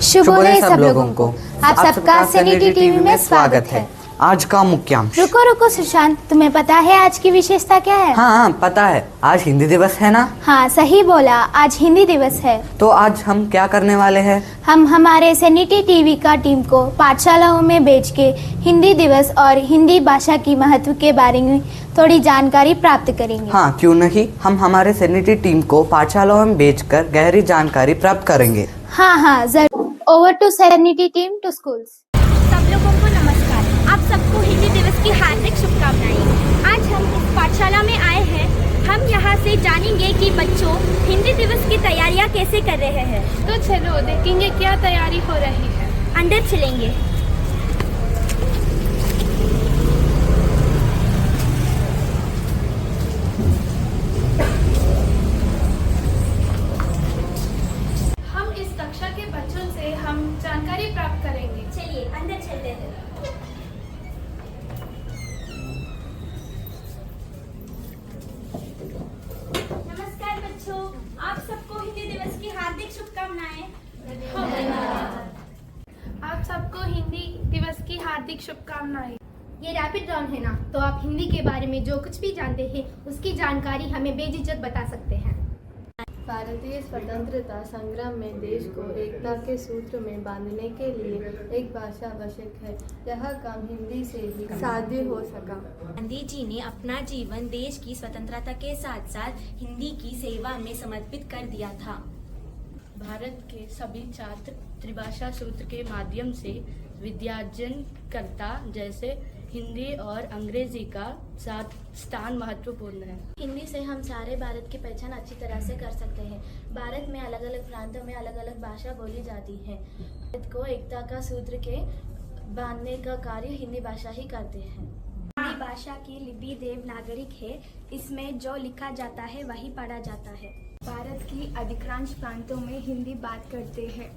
शुभोदय सब लोगों को। आप सबका सैनिटी टीवी में स्वागत है। आज का मुख्यांश। रुको रुको सुशांत, तुम्हें पता है आज की विशेषता क्या है? हाँ पता है, आज हिंदी दिवस है ना। हाँ सही बोला, आज हिंदी दिवस है। तो आज हम क्या करने वाले हैं? हम हमारे सैनिटी टीवी का टीम को पाठशालाओं में भेज के हिंदी दिवस और हिंदी भाषा की महत्व के बारे में थोड़ी जानकारी प्राप्त करेंगे। हाँ क्यों नहीं, हम हमारे सैनिटी टीम को पाठशालाओं में भेजकर गहरी जानकारी प्राप्त करेंगे। हाँ जरूर। Over to sanity team to schools. सब लोगों को नमस्कार। आप सबको हिंदी दिवस की हार्दिक शुभकामनाएं। आज हम इस पाठशाला में आए हैं। हम यहाँ से जानेंगे कि बच्चों हिंदी दिवस की तैयारियाँ कैसे कर रहे हैं। तो चलो देखेंगे क्या तैयारी हो रही है। अंदर चलेंगे। हम इस कक्षा के बच्चों से हम जानकारी प्राप्त करेंगे। चलिए अंदर चलते हैं। नमस्कार बच्चों, आप सबको हिंदी दिवस की हार्दिक शुभकामनाएं। आप सबको हिंदी दिवस की हार्दिक शुभकामनाएं। ये रैपिड राउंड है ना, तो आप हिंदी के बारे में जो कुछ भी जानते हैं उसकी जानकारी हमें बेझिझक बता सकते हैं। भारतीय स्वतंत्रता संग्राम में देश को एकता के सूत्र में बांधने के लिए एक भाषा आवश्यक है। यह काम हिंदी से ही साध्य हो सका। गांधी जी ने अपना जीवन देश की स्वतंत्रता के साथ साथ हिंदी की सेवा में समर्पित कर दिया था। भारत के सभी छात्र त्रिभाषा सूत्र के माध्यम से विद्यार्जन करता, जैसे हिंदी और अंग्रेजी का साथ स्थान महत्वपूर्ण है। हिंदी से हम सारे भारत की पहचान अच्छी तरह से कर सकते हैं। भारत में अलग अलग प्रांतों में अलग अलग भाषा बोली जाती है। भारत को एकता का सूत्र के बांधने का कार्य हिंदी भाषा ही करते हैं। हिंदी भाषा की लिपि देवनागरिक है। इसमें जो लिखा जाता है वही पढ़ा जाता है। भारत की अधिकांश प्रांतों में हिंदी बात करते हैं।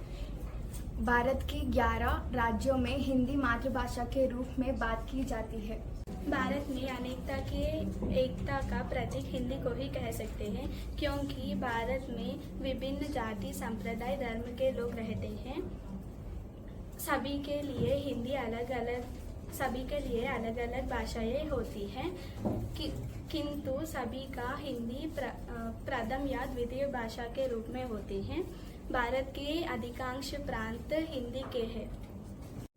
भारत के 11 राज्यों में हिंदी मातृभाषा के रूप में बात की जाती है। भारत में अनेकता के एकता का प्रतीक हिंदी को ही कह सकते हैं, क्योंकि भारत में विभिन्न जाति संप्रदाय धर्म के लोग रहते हैं। सभी के लिए अलग अलग भाषाएं होती हैं, किंतु सभी का हिंदी प्रथम या द्वितीय भाषा के रूप में होती हैं। भारत के अधिकांश प्रांत हिंदी के हैं।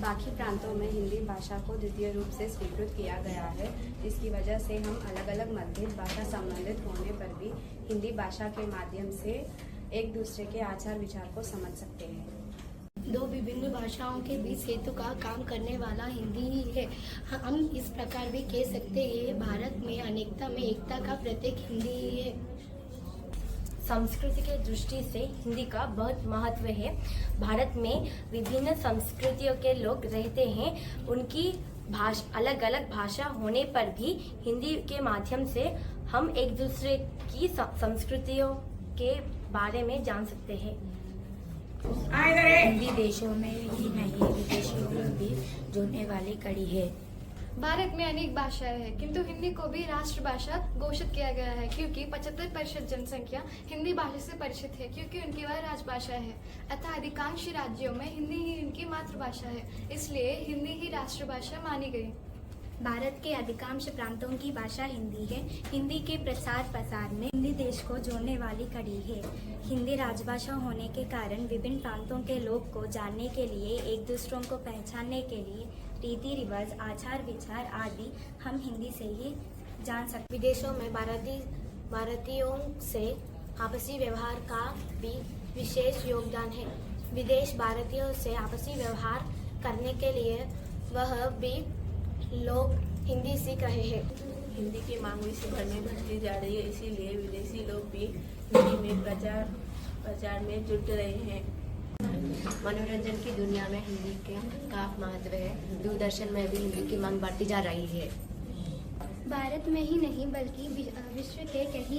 बाकी प्रांतों में हिंदी भाषा को द्वितीय रूप से स्वीकृत किया गया है, जिसकी वजह से हम अलग अलग मतभेद भाषा संबंधित होने पर भी हिंदी भाषा के माध्यम से एक दूसरे के आचार विचार को समझ सकते हैं। दो विभिन्न भाषाओं के बीच सेतु का काम करने वाला हिंदी ही है। हम इस प्रकार भी कह सकते हैं, भारत में अनेकता में एकता का प्रतीक हिंदी ही है। संस्कृति के दृष्टि से हिंदी का बहुत महत्व है। भारत में विभिन्न संस्कृतियों के लोग रहते हैं। उनकी अलग अलग भाषा होने पर भी हिंदी के माध्यम से हम एक दूसरे की संस्कृतियों के बारे में जान सकते हैं। हिंदी देशों में ही नहीं विदेशियों में भी जोड़ने वाली कड़ी है। भारत में अनेक भाषाएं हैं, किंतु हिंदी को भी राष्ट्रभाषा घोषित किया गया है, क्योंकि 75% जनसंख्या हिंदी भाषा से परिचित है, क्योंकि उनकी वह राजभाषा है। अतः अधिकांश राज्यों में हिंदी ही उनकी मातृभाषा है, इसलिए हिंदी ही राष्ट्रभाषा मानी गई। भारत के अधिकांश प्रांतों की भाषा हिंदी है। हिंदी के प्रसार प्रसार में हिंदी देश को जोड़ने वाली कड़ी है। हिंदी राजभाषा होने के कारण विभिन्न प्रांतों के लोग को जानने के लिए, एक दूसरों को पहचानने के लिए रीति रिवाज, आचार विचार आदि हम हिंदी से ही जान सकते। विदेशों में भारतीयों से आपसी व्यवहार का भी विशेष योगदान है। विदेश भारतीयों से आपसी व्यवहार करने के लिए वह भी लोग हिंदी सीख रहे हैं। हिंदी की मांग इसी भर में बढ़ती जा रही है, इसीलिए विदेशी लोग भी हिंदी में प्रचार में जुट रहे हैं। मनोरंजन की दुनिया में हिंदी का महत्व है। दूरदर्शन में भी हिंदी की मांग बढ़ती जा रही है। भारत में ही नहीं बल्कि विश्व के कई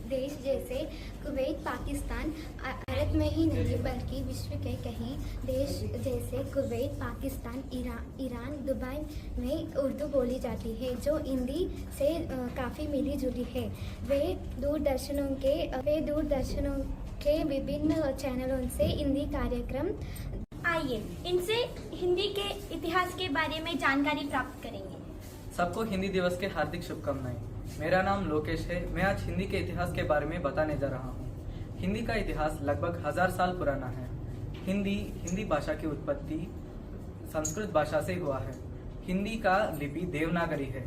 देश जैसे कुवैत, पाकिस्तान, भारत में ही नहीं बल्कि विश्व के कई देश जैसे कुवैत, पाकिस्तान, ईरान, दुबई में उर्दू बोली जाती है, जो हिंदी से काफ़ी मिली जुली है। वे दूरदर्शनों के विभिन्न चैनलों से हिंदी कार्यक्रम। आइए इनसे हिंदी के इतिहास के बारे में जानकारी प्राप्त करेंगे। सबको हिंदी दिवस के हार्दिक शुभकामनाएं। मेरा नाम लोकेश है। मैं आज हिंदी के इतिहास के बारे में बताने जा रहा हूँ। हिंदी का इतिहास लगभग 1000 साल पुराना है। हिंदी भाषा की उत्पत्ति संस्कृत भाषा से हुआ है। हिंदी का लिपि देवनागरी है।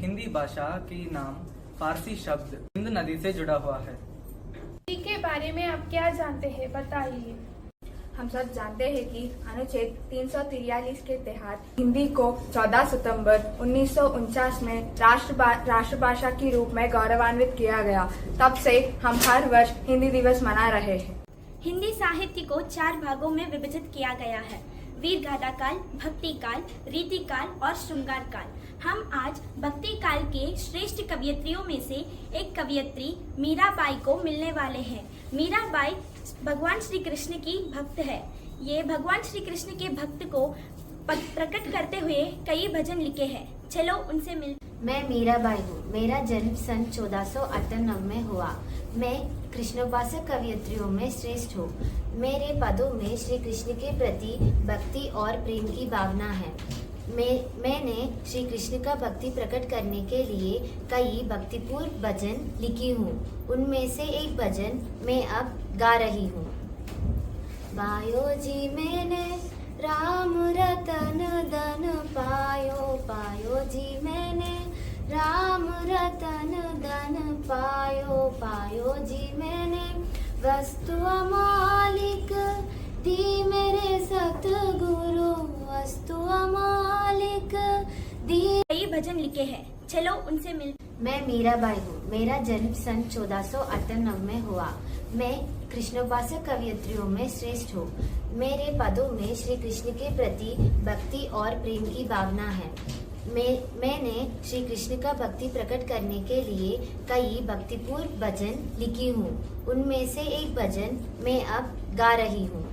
हिंदी भाषा की नाम फारसी शब्द हिंद नदी से जुड़ा हुआ है। हिंदी के बारे में आप क्या जानते हैं, बताइए। हम सब जानते हैं कि अनुच्छेद 343 के तहत हिंदी को 14 सितंबर 1949 में राष्ट्रभाषा के रूप में गौरवान्वित किया गया। तब से हम हर वर्ष हिंदी दिवस मना रहे हैं। हिंदी साहित्य को 4 भागों में विभाजित किया गया है: वीर गाथा काल, भक्ति काल, रीति काल और श्रृंगार काल। हम आज भक्ति काल के श्रेष्ठ कवयित्रियों में से एक कवयित्री मीराबाई को मिलने वाले हैं। मीराबाई भगवान श्री कृष्ण की भक्त है। ये भगवान श्री कृष्ण के भक्त को प्रकट करते हुए कई भजन लिखे हैं। चलो उनसे मिल। मैं मीराबाई हूँ। मेरा जन्म सन 1498 में हुआ। मैं कृष्णोपासक कवयित्रियों में श्रेष्ठ हूँ। मेरे पदों में श्री कृष्ण के प्रति भक्ति और प्रेम की भावना है। मैंने श्री कृष्ण का भक्ति प्रकट करने के लिए कई भक्तिपूर्ण भजन लिखी हूँ। उनमें से एक भजन मैं अब गा रही हूँ। पायो जी मैंने राम रतन धन पायो, पायो जी मैंने राम रतन धन पायो, पायो जी मैंने वस्तु अमालिक दी मेरे सतगुरु, वस्तु अमालिक दी। कई भजन लिखे हैं। चलो उनसे मिल। मैं मीराबाई हूँ। मेरा जन्म सन 1498 में हुआ। मैं कृष्णोपासक कवयित्रियों में श्रेष्ठ हूँ। मेरे पदों में श्री कृष्ण के प्रति भक्ति और प्रेम की भावना है। मैंने श्री कृष्ण का भक्ति प्रकट करने के लिए कई भक्तिपूर्ण भजन लिखी हूँ। उनमें से एक भजन मैं अब गा रही हूँ।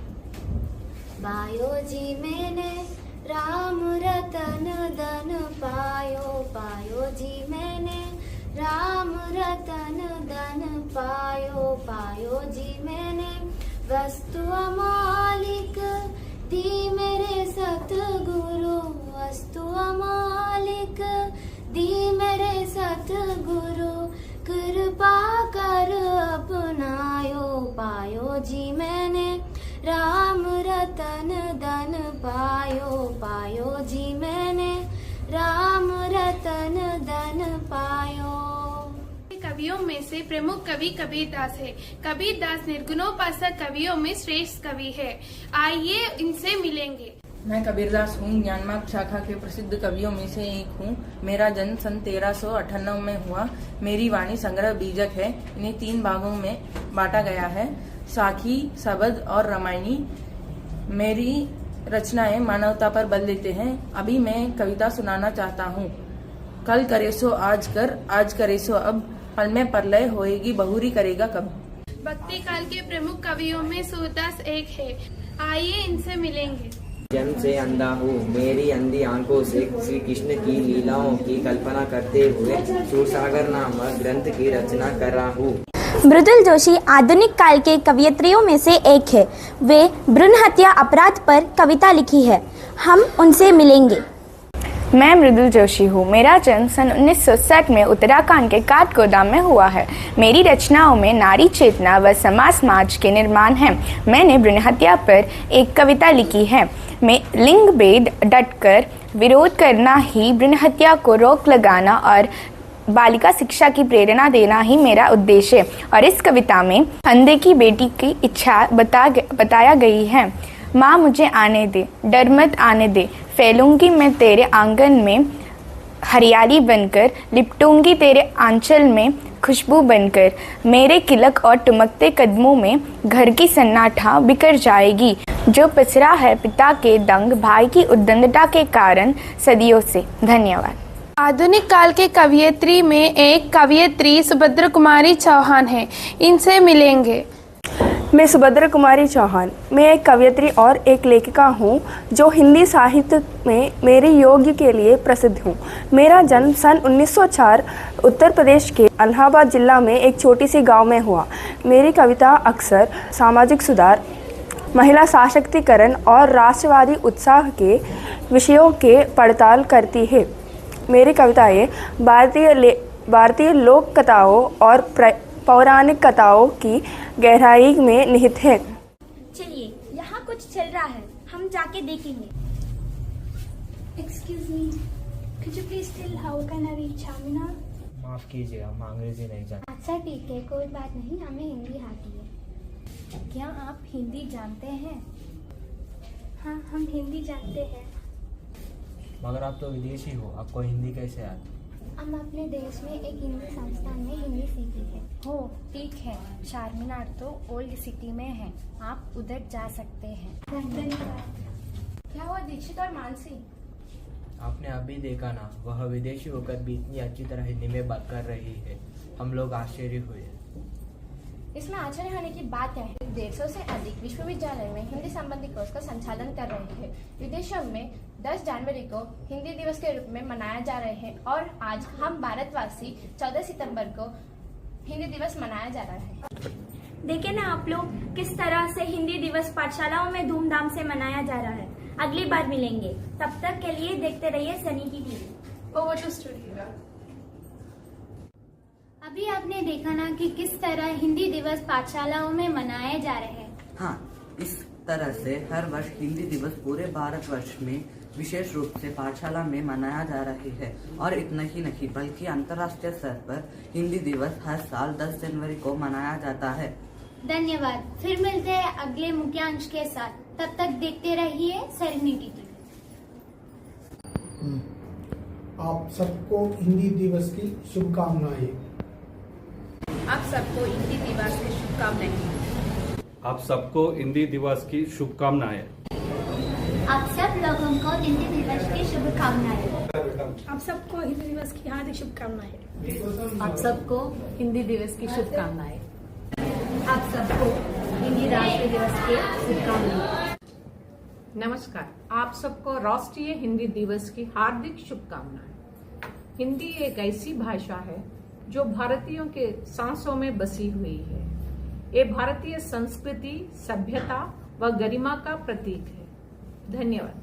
पायो जी मैंने राम रतन धन पायो, पायो जी मैंने राम रतन धन पायो, पायो जी मैंने वस्तु अमालिक दी मेरे सतगुरु, वस्तु अमालिक दी मेरे सतगुरु, कृपा कर अपनायो, पायो जी मैंने राम रतन धन पायो, पायो जी मैंने राम रतन धन पायो। कवियों में से प्रमुख कवि कबीरदास है। कबीरदास निर्गुणोपासक कवियों में श्रेष्ठ कवि है। आइए इनसे मिलेंगे। मैं कबीरदास हूँ। ज्ञानमार्ग शाखा के प्रसिद्ध कवियों में से एक हूँ। मेरा जन्म सन 1398 में हुआ। मेरी वाणी संग्रह बीजक है। इन्हें 3 भागों में बांटा गया है: साखी, सबद और रामायणी। मेरी रचनाएं मानवता पर बल देते हैं। अभी मैं कविता सुनाना चाहता हूँ। कल करे सो आज कर, आज करे सो अब, पल में प्रलय होएगी बहुरी करेगा कब। भक्ति काल के प्रमुख कवियों में सूरदास एक है। आइए इनसे मिलेंगे। जन्म से अंधा हूँ। मेरी अंधी आंखों से श्री कृष्ण की लीलाओं की कल्पना करते हुए सूरसागर नामक ग्रंथ की रचना कर रहा हूँ। मृदुल जोशी आधुनिक काल के कवयित्रियों में से एक है। वे भ्रूण हत्या अपराध पर कविता लिखी है। हम उनसे मिलेंगे। मैं मृदुल जोशी हूँ। मेरा जन्म सन 1960 में उत्तराखंड के काठगोदाम में हुआ है। मेरी रचनाओं में नारी चेतना व समाज के निर्माण है। मैंने भ्रूण हत्या पर एक कविता लिखी है। मैं लिंग भेद डटकर विरोध करना ही भ्रूण हत्या को रोक लगाना और बालिका शिक्षा की प्रेरणा देना ही मेरा उद्देश्य है। और इस कविता में अंधे की बेटी की इच्छा बताया गई है। माँ मुझे आने दे, डर मत आने दे, फैलूंगी मैं तेरे आंगन में हरियाली बनकर, लिपटूंगी तेरे आंचल में खुशबू बनकर। मेरे किलक और टुमकते कदमों में घर की सन्नाटा बिखर जाएगी। जो पसरा है पिता के दंग, भाई की उद्दंडता के कारण सदियों से। धन्यवाद। आधुनिक काल के कवयित्री में एक कवयित्री सुभद्रा कुमारी चौहान है। इनसे मिलेंगे। मैं सुभद्रा कुमारी चौहान। मैं एक कवयित्री और एक लेखिका हूँ जो हिंदी साहित्य में मेरे योग्य के लिए प्रसिद्ध हूँ। मेरा जन्म सन 1904 उत्तर प्रदेश के इलाहाबाद जिला में एक छोटी सी गांव में हुआ। मेरी कविता अक्सर सामाजिक सुधार, महिला सशक्तिकरण और राष्ट्रवादी उत्साह के विषयों के पड़ताल करती है। मेरी कविताएं भारतीय लोक कथाओं और पौराणिक कथाओं की गहराई में निहित है। चलिए, यहाँ कुछ चल रहा है, हम जाके देखेंगे। Excuse me, could you please tell how can I reach Charminar? माफ कीजिए, हम अंग्रेजी नहीं जानते। अच्छा ठीक है, कोई बात नहीं, हमें हिंदी आती है। क्या आप हिंदी जानते हैं? हाँ, हम हिंदी जानते हैं। मगर आप तो विदेशी हो, आपको हिंदी कैसे आती? हम अपने देश में एक हिंदी संस्थान में हिंदी सीखी है। हो ठीक है, चारमीनार तो ओल्ड सिटी में है, आप उधर जा सकते हैं। धन्यवाद। क्या हुआ दीक्षित और मानसी? आपने अभी देखा ना, वह विदेशी होकर भी इतनी अच्छी तरह हिंदी में बात कर रही है। हम लोग आश्चर्य हुए। इसमें आश्चर्य होने की बात क्या है? 150 से अधिक विश्वविद्यालय में हिंदी संबंधी कोर्स का संचालन कर रहे हैं। विदेशों में 10 जनवरी को हिंदी दिवस के रूप में मनाया जा रहे हैं और आज हम भारतवासी 14 सितंबर को हिंदी दिवस मनाया जा रहा है। देखे ना आप लोग किस तरह से हिंदी दिवस पाठशालाओं में धूमधाम से मनाया जा रहा है। अगली बार मिलेंगे, तब तक के लिए देखते रहिए सनी की टीवी। Over to studio. अभी आपने देखा ना कि किस तरह हिंदी दिवस पाठशालाओं में मनाए जा रहे हैं। हाँ, इस तरह से हर वर्ष हिंदी दिवस पूरे भारतवर्ष में विशेष रूप से पाठशाला में मनाया जा रही है। और इतना ही नहीं बल्कि अंतर्राष्ट्रीय स्तर पर हिंदी दिवस हर साल 10 जनवरी को मनाया जाता है। धन्यवाद। फिर मिलते हैं अगले मुख्यांश के साथ। तब तक देखते रहिए सेरेनिटी टीवी। आप सबको हिंदी दिवस की शुभकामनाएं। आप सबको हिंदी दिवस की शुभकामनाएं। आप सबको हिंदी दिवस की शुभकामनाएं। आप सब लोगों को हिंदी दिवस की शुभकामनाएं। आप सबको हिंदी दिवस की हार्दिक शुभकामनाएं। आप सबको हिंदी दिवस की शुभकामनाएं। आप सबको हिंदी राष्ट्रीय दिवस की शुभकामनाएं। नमस्कार, आप सबको राष्ट्रीय हिंदी दिवस की हार्दिक शुभकामनाएं। हिंदी एक ऐसी भाषा है जो भारतीयों के सांसों में बसी हुई है। ये भारतीय संस्कृति, सभ्यता व गरिमा का प्रतीक है। धन्यवाद।